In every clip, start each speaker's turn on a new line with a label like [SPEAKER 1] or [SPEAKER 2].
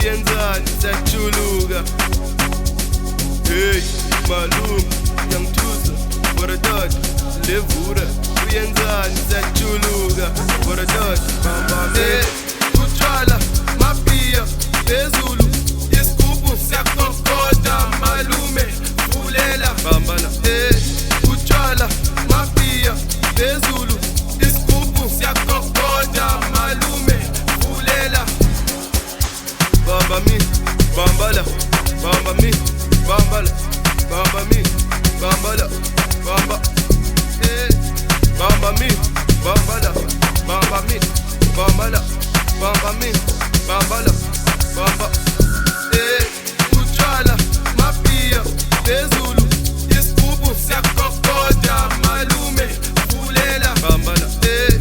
[SPEAKER 1] uyenzani siyajuluka. Hey malume ngiyangithusa borodot levura uyenzani siyajuluka borodot hey utshwala mafia phezulu isigubhu siyakokoda malume vulela bambala hey utshwala mafia phezulu isigubhu siyakokoda malume vulela bamba mi bambala bamba mi bambala bamba mi bambala bamba eh bamba mi bambala bamba mi bambala bamba mi bambala bamba eh utshwala mafia phezulu isigubhu siyakokoda malume vulela bambala eh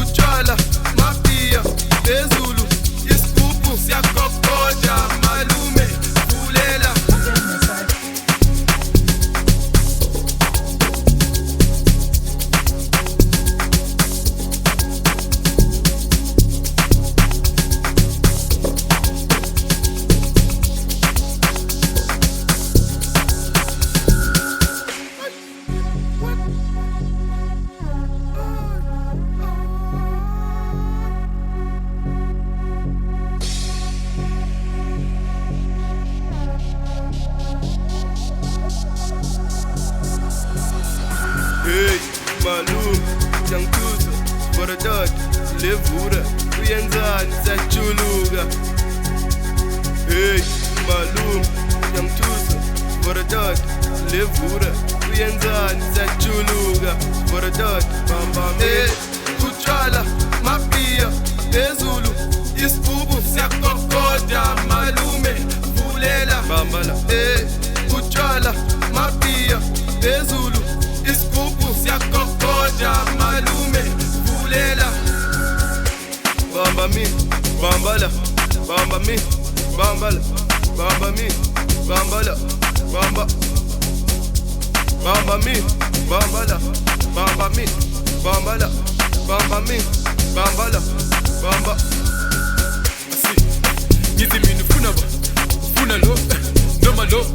[SPEAKER 1] utshwala mafia phezulu isigubhu siyakokoda malume vulela. Hey malume ngiyangithusa borodot levura uyenzani siyajuluka. Hey malume ngiyangithusa borodot levura uyenzani siyajuluka borodot bamba hey utshwala mafia phezulu isigubhu siyakokoda malume vulela bambala hey utshwala mafia phezulu isigubhu siyakokoda malume vulela bamba mi bambala bamba mi bambala bamba mi bambala bamba bamba mi bambala bamba mi bambala bamba mi bambala bamba
[SPEAKER 2] ngithi mina ufuna lo noma lo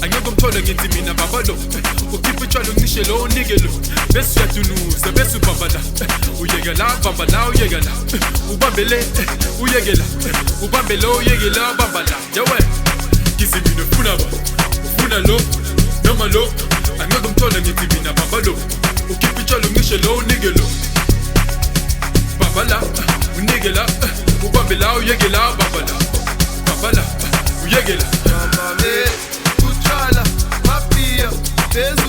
[SPEAKER 2] angeke umthole ngithi mina baba lo ukhipha itshwalo ngishe lo unike lo bese uyatunuza bese ubamba la uyeke la bamba la uyeke la ubambe le uyeke la ubambe lo uyeke la bamba la yawe ngithi mina ufuna lo noma lo angeke umthole ngithi mina baba lo ukhipha itshwalo ngishe lo unike lo bamba la unike la ubambe la uyeke la bamba la bamba la uyeke la
[SPEAKER 1] bamba mi utshwala mafia phezulu